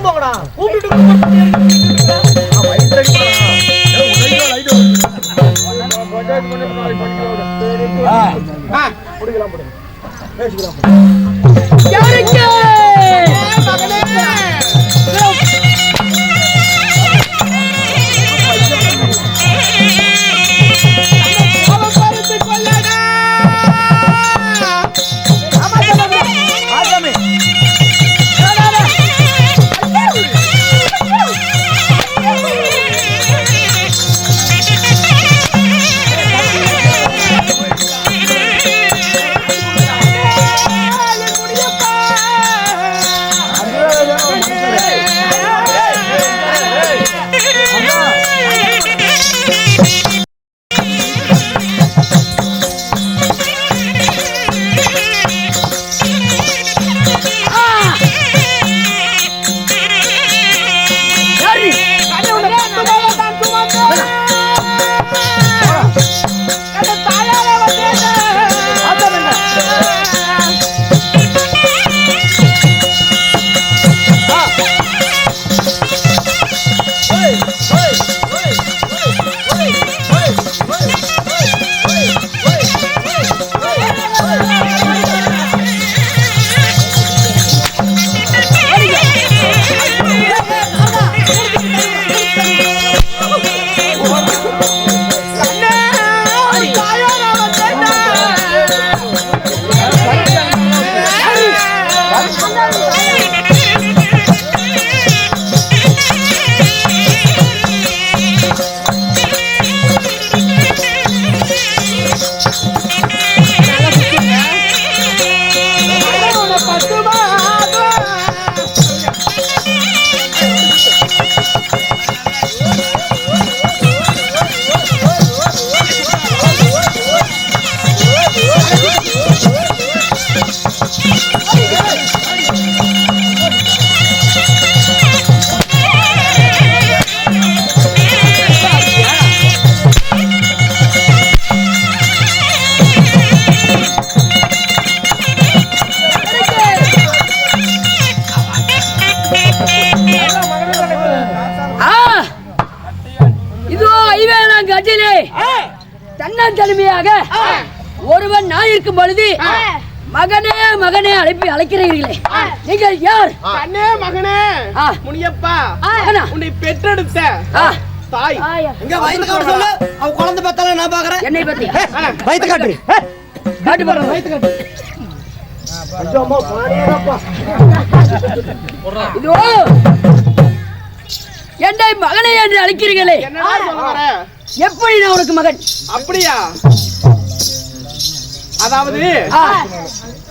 நீயும் போங்கடா. கூப்பிட்டு தன்னந்தனிமையாக ஒருவன் நான் இருக்கும் பொழுது மகனே மகனே அழைக்கிறீர்களே, நீங்கள் யார்? அண்ணே மகனே முனியப்பா, உன்னை பெற்றெடுத்த தாய். எங்க வயித்து காட்டு சொல்லு. அவ குழந்தை பத்தல நான் பாக்குறேன். என்னை பத்தி வயித்து காட்டு. காட்டு பாரு வயித்து காட்டு. அம்மா பாடியப்பா. இதோ என்னை மகனே என்று அழைக்கிறீர்களே, என்னடா சொல்ல வர? எப்படி நான் உனக்கு மகன்? அப்படியா? அதாவது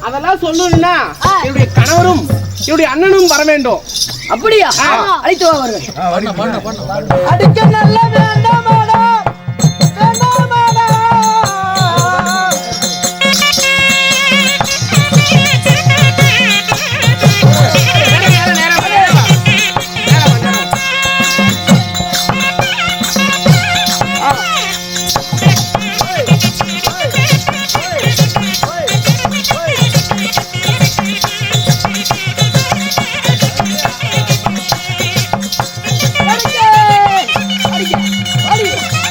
அதெல்லாம் சொல்லணும்னா என்னுடைய கணவரும் என்னுடைய அண்ணனும் வர வேண்டும். அப்படியா? அழைத்து வா வருவேன். அடிக்க நல்ல வேண்டாமாடா வேண்டாமாடா. அடிக்க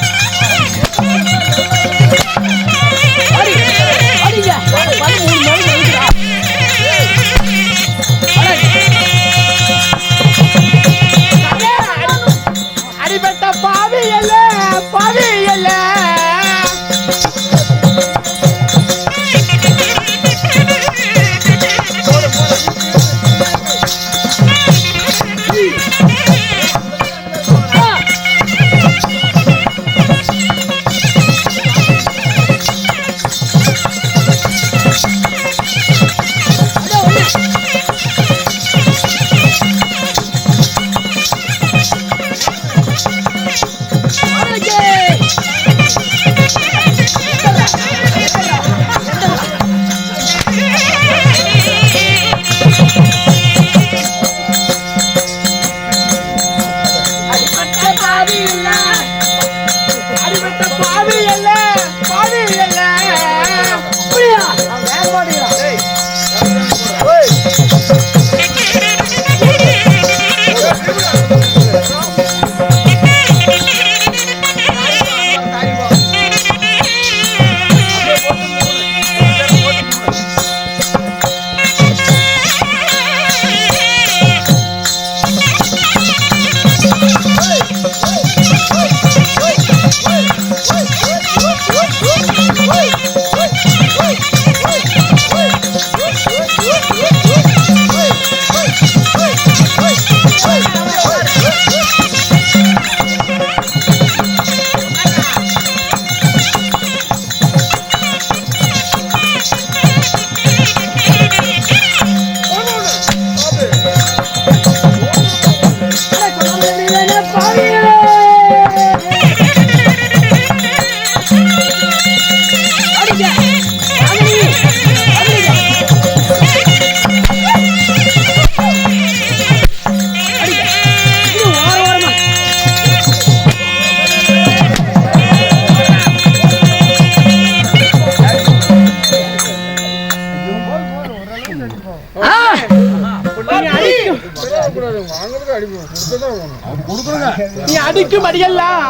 நீ அடிக்கும் அடியெல்லாம்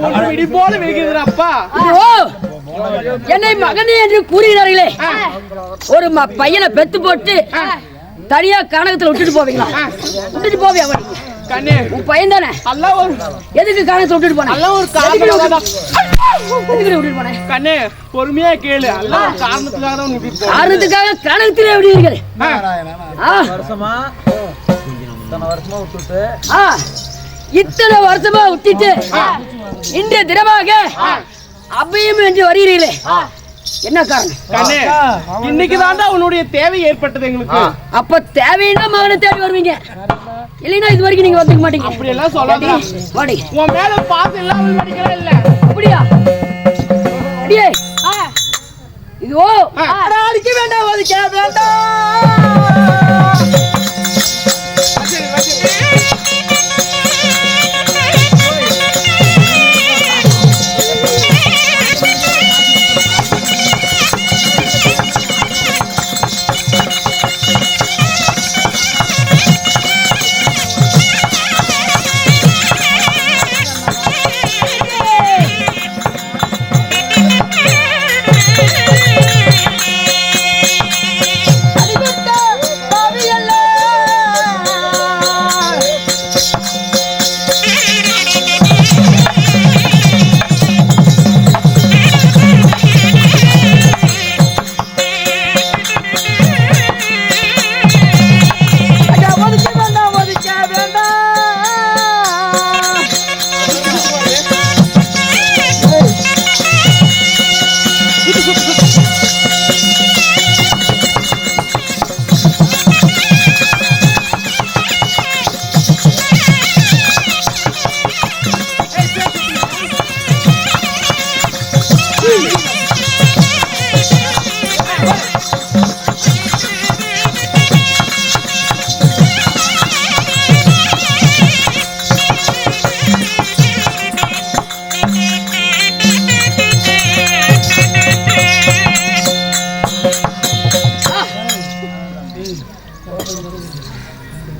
ஒரு இடி போல விழுகிறப்பா. என்னை மகனே என்று கூறுகிறார்களே, ஒரு பையனை பெத்து போட்டு தனியா கனகத்துல விட்டுட்டு போவீங்களா? விட்டுட்டு போவியா? கண்ணே, உன் பையன் தானே. எதுக்கு கனகத்துல விட்டுட்டு போன? ஒரு காரணம். விட்டுட்டு போனேன். கண்ணே, பொறுமையா கேளு. எல்லாம் ஒரு காரணத்துக்காக தான் விட்டுட்டு போறேன். காரணத்துக்காக கனகத்திலே எப்படி இருக்கிற? இத்தனை வருஷமா விட்டுட்டு இன்றைய தினமாக அபயம் என்று வருகிறீர்களே, என்ன காரணம்? கண்ணே, இன்னைக்கு தாண்டா உன்னுடைய தேவை ஏற்பட்டது எங்களுக்கு. அப்ப தேவைன்னா மகனை தேடி வருவீங்க, இல்லைன்னா இது வரைக்கும் நீங்க வந்துக்க மாட்டீங்க. அப்படி எல்லாம் சொல்லாதீ. வாடி, உன் மேல பாத்து இல்லாம நடிக்கிறேன் இல்ல. அப்படியா? அடியே, இதுவோ அடிக்க வேண்டாம், ஒதுக்க வேண்டாம்.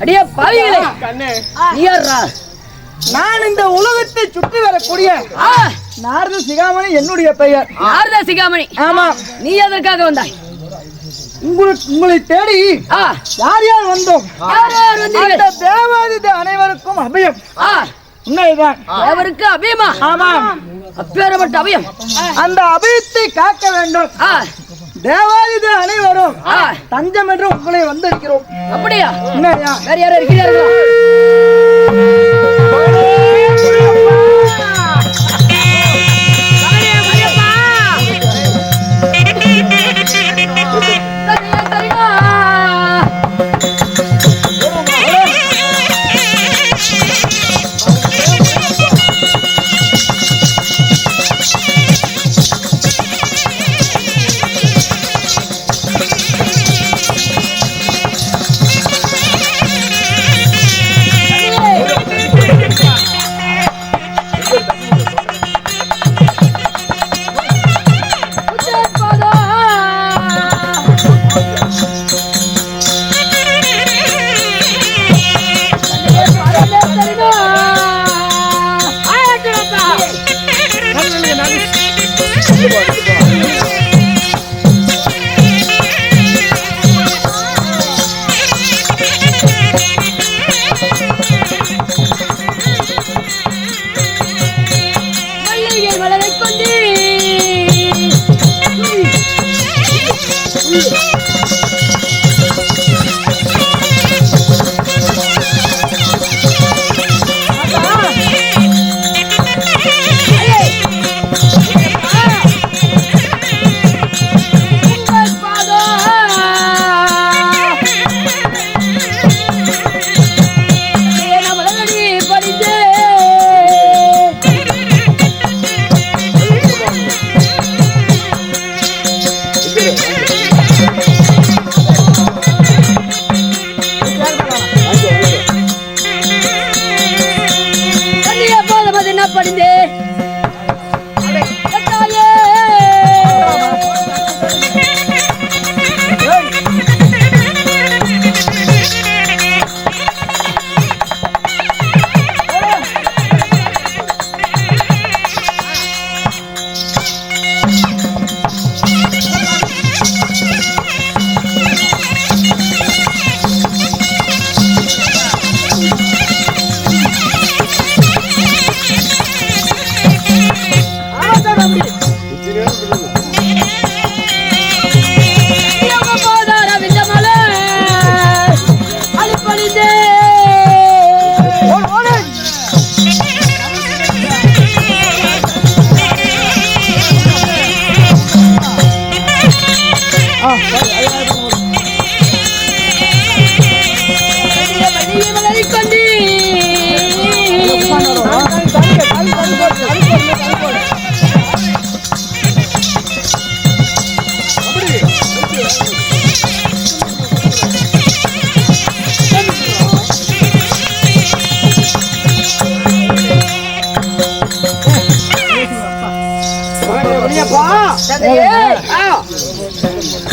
அடியே பாவிகளே, நான் இந்த உலகத்தை சுற்றி வரக்கூடிய நாரத சிகாமணி என்னுடைய பெயர். நாரத சிகாமணி? ஆமா. நீ எதற்காக வந்தாய்? உங்களை தேடி யார் யார் வந்தோம்? அந்த தேவாதித அனைவருக்கும் அபயம். உண்மைதான், தேவருக்கு அபயமா? ஆமா. அப்பேரப்பட்ட அபயம், அந்த அபயத்தை காக்க வேண்டும். தேவாதித அனைவரும் தஞ்சம் என்று உங்களை வந்திருக்கிறோம். அப்படியா? உண்மையா? வேற யாரும் இருக்கிறார்களா?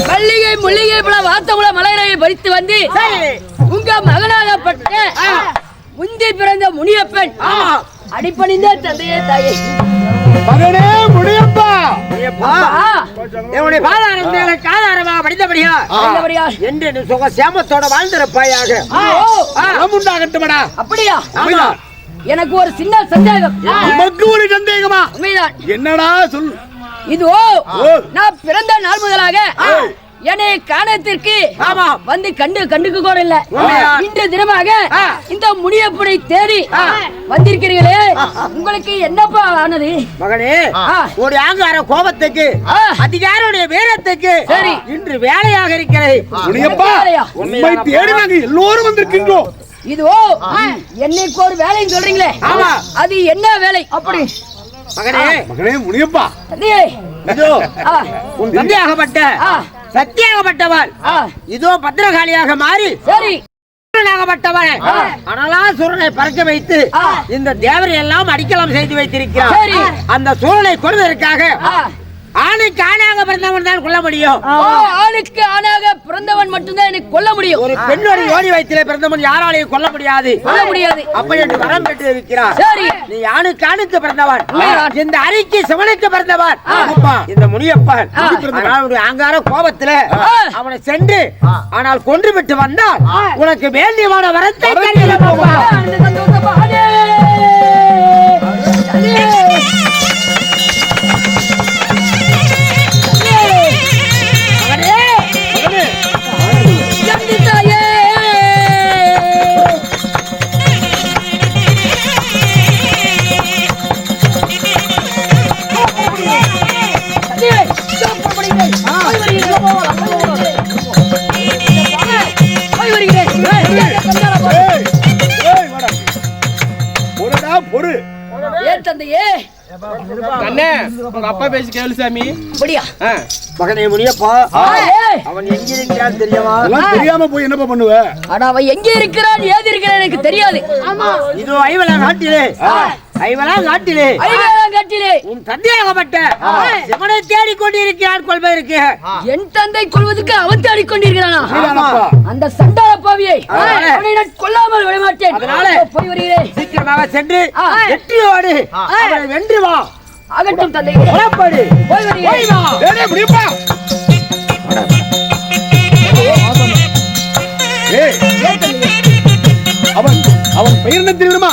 மல்லிகை முல்லிகை பல வார்த்தைகளை மலையை பறித்து வந்து உங்க மகனாகப்பட்ட முந்தி பிறந்த முனியப்பன் அடிப்பணிந்த தந்தையே தாயே மகனே முனியப்பா என்னுடைய பாதாரம் காதாரமாக படித்தபடியா என்று சுக சேமத்தோட வாழ்ந்திருப்பாயாக. உண்டாகட்டுமடா. அப்படியா? எனக்கு ஒரு சின்ன சந்தேகம். உனக்கு ஒரு சந்தேகமா? உண்மைதான். என்னடா சொல். இதோ நான் பிறந்த நாள் முதலாக என்னை காணத்திற்கு வந்து கண்டுக்கு கூட இல்ல. இன்று தினமாக இந்த முனியப்பனை தேடி வந்திருக்கிறீர்களே, உங்களுக்கு என்னப்பா ஆனது? மகனே, ஒரு ஆங்கார கோபத்துக்கு அதிகாரியுடைய வீரத்துக்கு சரி இன்று வேலையாக இருக்கிறது. முனியப்பா, உண்மை தேடி நாங்க எல்லோரும் வந்திருக்கின்றோம். இதோ என்னைக்கு ஒரு வேலைன்னு சொல்றீங்களே, அது என்ன வேலை? அப்படி மகனே முனியப்பா, இதோ உன் தந்தையாகப்பட்ட சத்தியாகப்பட்டவள் இதோ பத்திரகாளியாக மாறி சரி சூரனை பறக்க வைத்து இந்த தேவரை எல்லாம் அடிக்கலாம் செய்து வைத்திருக்கிறார். அந்த சூரனை கொள்வதற்காக ஆணுக்கு ஆணாக பிறந்தவன் தான் கொல்ல முடியும். ஆணுக்கு ஆணாக பிறந்தவன் மட்டும்தான் எனக்கு கொல்ல முடியும். ஒரு பெண்ணோட யோனி வயிற்றிலே பிறந்தவன் யாராலையும் கொல்ல முடியாது. அப்படி என்று வரம் பெற்று இருக்கிறார். சரி, நீ ஆணுக்கு ஆணுக்கு பிறந்தவன், இந்த அரிக்கு சிவனுக்கு பிறந்தவன் இந்த முனியப்பன். ஆங்கார கோபத்துல அவனை சென்று ஆனால் கொன்று விட்டு வந்தால் உனக்கு வேண்டியமான வரத்தை அப்பா பேசி கேளு சாமி. மகனே முனியப்பா, அவன் எங்க இருக்கிறான் தெரியுமா? தெரியாம போய் என்னப்பா பண்ணுவ? அவன் எங்க இருக்கிறான் ஏது இருக்கிறான் எனக்கு தெரியாது. இதோ ஐவலா நாட்டிலே உன் தந்தையாகப்பட்ட சிவனை தேடிக்கொண்டிருக்கிறான் கொள்வதற்கு. என் தந்தை கொள்வதற்கு அவன் தேடிக்கொண்டிருக்கிறானா? அந்த சண்டாள பாவியை அவனை நான் கொல்லாமல் விடமாட்டேன். போய் வருகிறேன். சீக்கிரமாக சென்று வெற்றியோடு அவனை வென்று வா. ஆகட்டும் தந்தை, புறப்படு. போய் வருகிறேன். அவன் பெயர் என்ன தெரியுமா?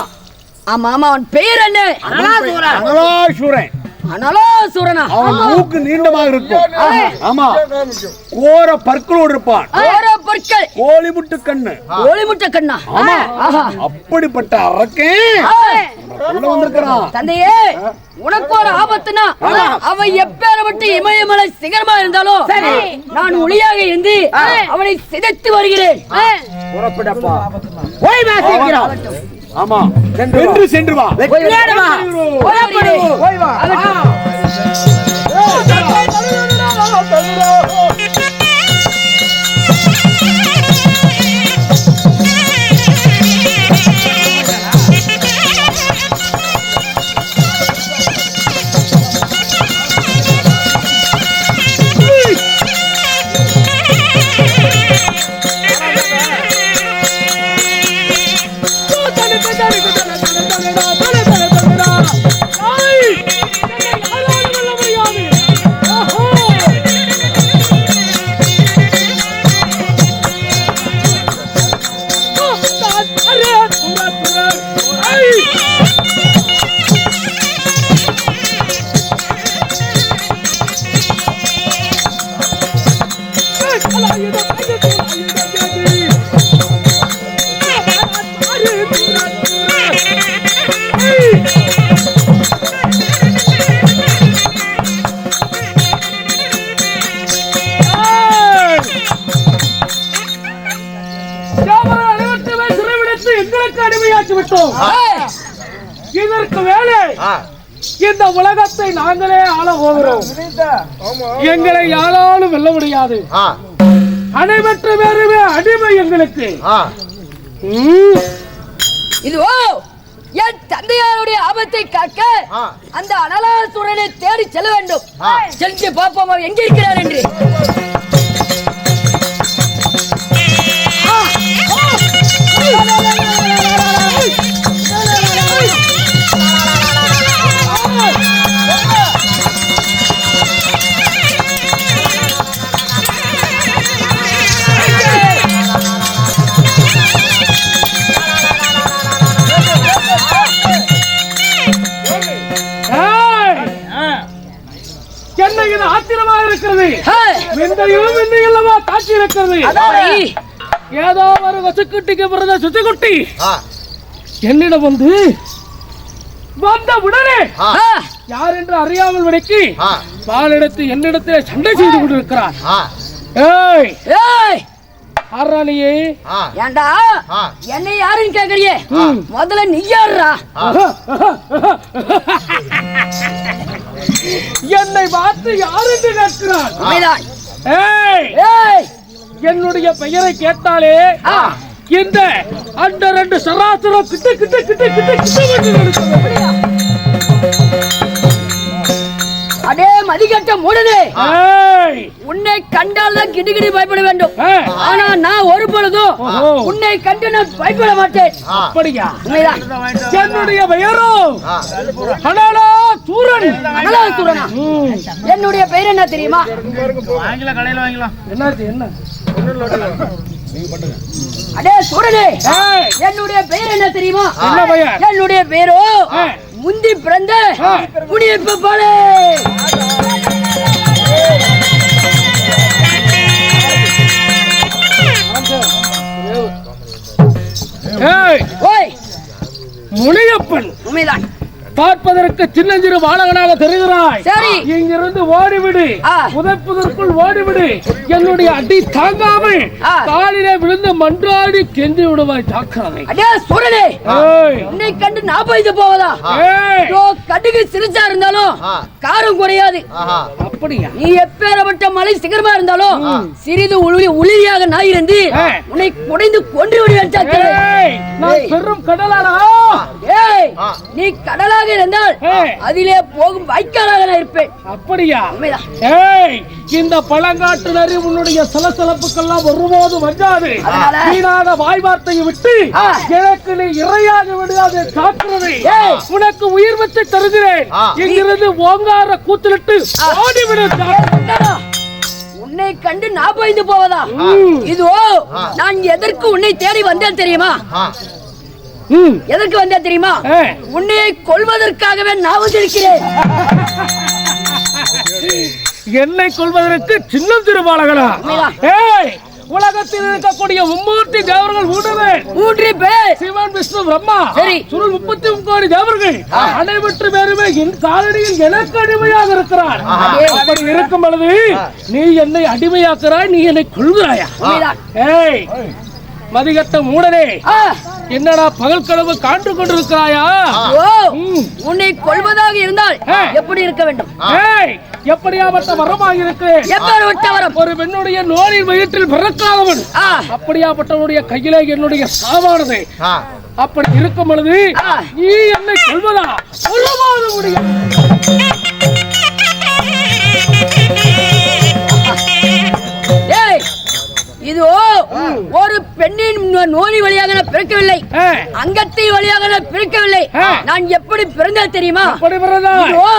ஆமா, அவன் பெயர் என்ன? அனலாசூரன். அனலாசூரனா? அவன் மூக்கு நீண்டமாக இருக்கும். ஆமா, கோர பற்களோடு இருப்பான். கோர பற்கள், கோழிமுட்டு கண்ணு. கோழிமுட்டு கண்ணா? ஆமா, அப்படிப்பட்ட அரக்கன் வந்திருக்கிறான். தந்தையே, உனக்கு ஒரு ஆபத்துனா அவன் எப்பேறப்பட்ட இமயமலை சிகரமா இருந்தாலும் நான் ஒளியாக இருந்து அவனை சிதைத்து வருகிறேன். புறப்படப்பா, போய் வாசிக்கிறோம். ஆமா, சென்று வா. விட்டோம். இதற்கு மேலே இந்த உலகத்தை நாங்களே ஆள போகிறோம். எங்களை யாராலும் வெல்ல முடியாது. அனைவற்ற பேருமே அடிமை எங்களுக்கு. இதுவோ என் தந்தையாருடைய ஆபத்தை காக்க அந்த அனலாசுரனை தேடி செல்ல வேண்டும். சென்று பார்ப்போம் அவர் எங்கே இருக்கிறார் என்று. என்ன இது ஆத்திரமா இருக்கிறது? விந்தையும் காட்சி இருக்கிறது. ஏதோ ஒரு வசுக்குட்டிக்கு பிறந்த சுத்திக்குட்டி என்னிடம் வந்து வந்த உடனே யார் என்று அறியாமல் விடைக்கு பால் எடுத்து என்னிடத்தில் சண்டை செய்து கொண்டிருக்கிறார். ஏய் ஏய் ஆராணியே, ஏண்டா என்னை யாருன்னு கேக்குறியே? முதல்ல நீ யாருடா? என்னை பார்த்து யார் என்று கேட்கிறார். உண்மைதான். ஏய் ஏய் என்னுடைய பெயரை கேட்டாலே இந்த அந்த ரெண்டு சராசரம் கிட்ட கிட்ட கிட்ட கிட்ட கிட்ட அடே மதிக்கட்ட மூடனே, உன்னை கண்டால் தான் கிடுகிடி பயப்பட வேண்டும். ஆனா நான் ஒரு பொழுதும் உன்னை கண்டு நான் பயப்பட மாட்டேன். அப்படியா? உண்மைதான். என்னுடைய பெயரோ அனலாசுரன். அனலாசுரனா? என்னுடைய பெயர் என்ன தெரியுமா? என்னாச்சு? என்ன? அடே சூரனே, என்னுடைய பெயர் என்ன தெரியுமா? என்ன பெயர்? என்னுடைய பெயரோ முந்தி பிறந்த முனியப்ப பாலே. முனியப்பன் உண்மைதான். பார்ப்பதற்கு சின்னஞ்சிறு பாலகனாக தெரிகிறாய். சரி, இங்கிருந்து ஓடிவிடு, புதைப்பதற்குள் ஓடிவிடு. என்னுடைய அடி தாங்காமல் காலிலே விழுந்து மன்றாடி கெஞ்சி விடுவாய். ஜாக்கிரதை. அடே சூரனே, உன்னை கண்டு நான் பயந்து போவதா? கடுகு சிறுசா இருந்தாலும் காரம் குறையாது. அப்படியா? நீ எப்பேறப்பட்ட மலை சிகரமா இருந்தாலும் சிறிது உளிரியாக நான் இருந்து உன்னை குடைந்து கொன்று விடுவேன். பெரும் கடலாடா. நீ கடலாக இருந்தால் அதிலே போகும் வாய்க்காலாக நான் இருப்பேன். அப்படியா? உண்மைதான். இந்த பழங்காட்டு நரி உன்னுடைய சலசலப்புக்கெல்லாம் ஒருபோதும் வந்தாது. வீணாக வாய் வார்த்தையை விட்டு எனக்கு நீ இறையாக விடாது. காக்கிறது. உனக்கு உயிர் வச்சு தருகிறேன். இங்கிருந்து ஓங்கார கூத்துலிட்டு ஓடிவிடு. உன்னை கண்டு நான் பயந்து போவதா? இதுவோ நான் எதற்கு உன்னை தேடி வந்தேன் தெரியுமா? எதற்கு வந்தேன் தெரியுமா? உன்னை கொல்வதற்காகவே நான் வந்திருக்கிறேன். என்னை கொல்வதற்கு சின்ன திருபாலகனா? உலகத்தில் இருக்கக்கூடிய மும்மூர்த்தி தேவர்கள் 3 பேர். சிவன், விஷ்ணு, பிரம்மா. சரி, 33 தேவர்கள் அனைவற்று பேருமே என் காலடியில் எனக்கு அடிமையாக இருக்கிறார். அப்படி இருக்கும் பொழுது நீ என்னை அடிமையாக்குறாய், நீ என்னை கொள்கிறாயா? ஏய் மதிகட்ட மூடனே, என்னடா பகல் கனவு காண்டு கொண்டிருக்கிறாயா? உன்னை கொள்வதாக இருந்தால் எப்படி இருக்க வேண்டும்? எப்படியாப்பட்ட வரமாக இருக்கிறேன். ஒரு பெண்ணுடைய நோயின் வயிற்றில் பிறக்காதவன். அப்படியாப்பட்டவனுடைய கையிலே என்னுடைய சாவானது. அப்படி இருக்கும் பொழுது நீ என்னை கொள்வதா? கொல்லவாத முடியும். இதோ ஒரு பெண்ணின் நோனி வழியாக நான் பிறக்கவில்லை, அங்கத்தின் வழியாக நான் பிறக்கவில்லை. நான் எப்படி பிறந்தேன் தெரியுமா? இதோ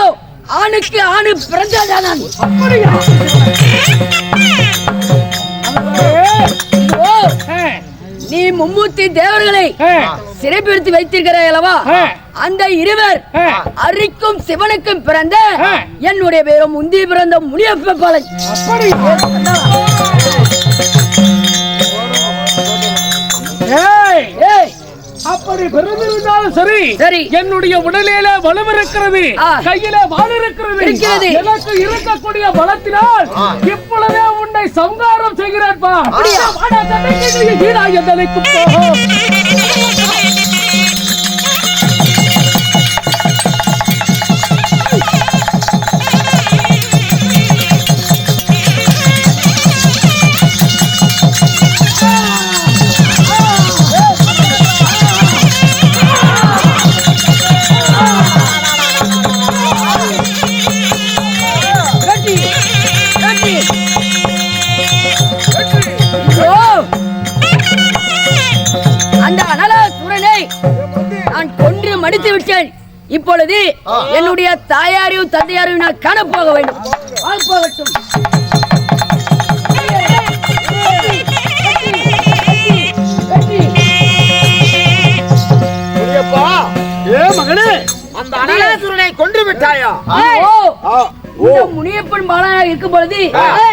ஆணுக்கு ஆணு பிறந்ததான் நான். நீ மும்மூர்த்தி தேவர்களை சிறைப்பிடித்து வைத்திருக்கிறாய் அல்லவா? அந்த இருவர் அரிக்கும் சிவனுக்கும் பிறந்த என்னுடைய பேரும் முந்தி பிறந்த முனியப்ப பாலன். அப்படி பிறந்திருந்தாலும் சரி, சரி, என்னுடைய உடலில வலு இருக்கிறது, கையில வாள் இருக்கிறது. எனக்கு இருக்கக்கூடிய பலத்தினால் இப்பொழுதே உன்னை சங்காரம் செய்கிறேன். வந்து விட்டேன். இப்பொழுது என்னுடைய தாயாரையும் தந்தையாரையும் நான் காண போக வேண்டும். போகட்டும். மகனே, அந்த அனலாசுரனை கொன்று விட்டாயா? முனியப்பன் பாலனாக இருக்கும் பொழுது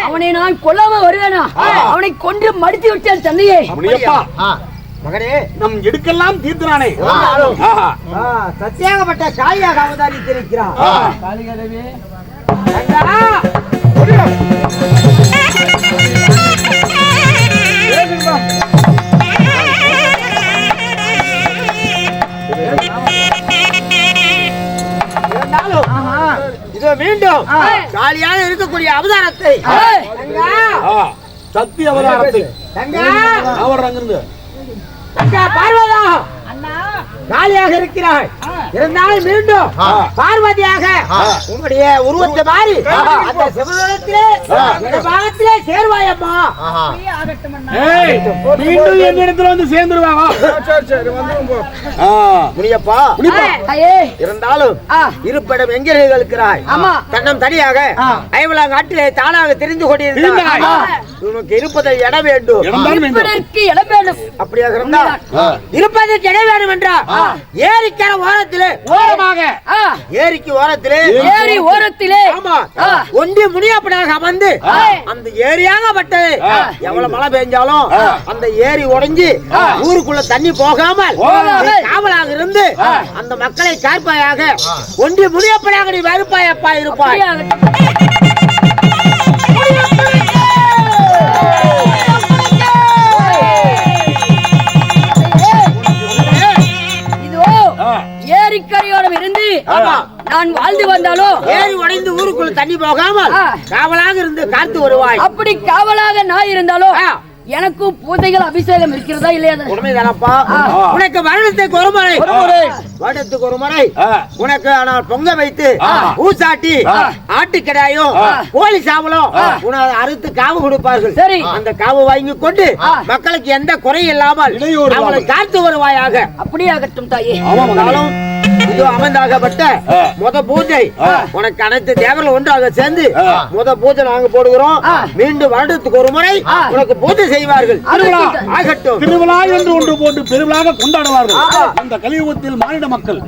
அவனை நான் கொல்லாம வருவேனா? அவனை கொன்று மடித்து விட்டேன் தந்தையே. மகனே, நம் எடுக்கெல்லாம் தீர்த்தானே. சத்தியாகப்பட்ட காளியாக அவதாரித்திருக்கிறான். இதோ மீண்டும் காளியாக இருக்கக்கூடிய அவதாரத்தை சக்தி அவதாரத்தை அவர் அங்கிருந்து பார்வதா காளியாக இருக்கிறாய். இருந்தாலும் மீண்டும் பார்வதியாக உங்களுடைய உருவத்தை மாறி அந்த சிவலோகத்திலே பாகத்திலே சேர்வாயம்மா. மீண்டும் என் இடத்துல வந்து சேர்ந்துருவாங்க. முனியப்பா, இருந்தாலும் இருப்பிடம் எங்கே இருக்கிறாய்? தன்னம் தனியாக ஐவலாங்காட்டிலே தானாக தெரிந்து கொண்டிருந்தாய். உனக்கு இருப்பதை இடம் வேண்டும். இடம் வேண்டும். அப்படியாக இருந்தால் இருப்பதற்கு இடம் வேண்டும் என்றால் ஏரிக்கிற ஓரத்திலே ஓரமாக ஏரிக்கு ஓரத்திலே ஏரி ஓரத்திலே ஒன்றி முனியப்படாக அமர்ந்து அந்த ஏரியாகப்பட்டது எவ்வளவு மழை பெஞ்சாலும் அந்த ஏரி உடைஞ்சு ஊருக்குள்ள தண்ணி போகாமல் காவலாக இருந்து அந்த மக்களை காப்பாயாக ஒன்றி முனியப்படாக நீ வருப்பாயப்பா இருப்பாய். ஏரிக்கரையோரம் இருந்து நான் வாழ்ந்து வந்தாலும் ஏரி உடைந்து ஊருக்குள்ள தண்ணி போகாமல் காவலாக இருந்து காத்து வருவாய். அப்படி காவலாக நான் இருந்தாலும் எனக்கும் பூஜைகள் அபிஷேகம் இருக்கிறதா இல்லையா? உண்மைதானப்பா. உனக்கு வருடத்துக்கு ஒரு முறை வருடத்துக்கு ஒரு முறை உனக்கு ஆனால் பொங்க வைத்து ஊசாட்டி ஆட்டுக்கடாயும் கோழி சாவலும் உனக்கு அறுத்து காவு கொடுப்பார்கள். சரி, அந்த காவு வாங்கி கொண்டு மக்களுக்கு எந்த குறையும் இல்லாமல் அவளை காத்து வருவாயாக. அப்படியாகட்டும் தாயே. இது அமர்ந்தாகப்பட்ட முத பூஜை உனக்கு அனைத்து தேவர்கள் ஒன்றாக சேர்ந்து முத பூஜை நாங்க போடுகிறோம். மீண்டும் வருடத்துக்கு ஒரு முறை உனக்கு பூஜை செய்வார்கள். ஆகட்டும். திருவிழா என்று ஒன்று போட்டு பெருவிழாக கொண்டாடுவார்கள். இந்த கலியுகத்தில் மாநில மக்கள்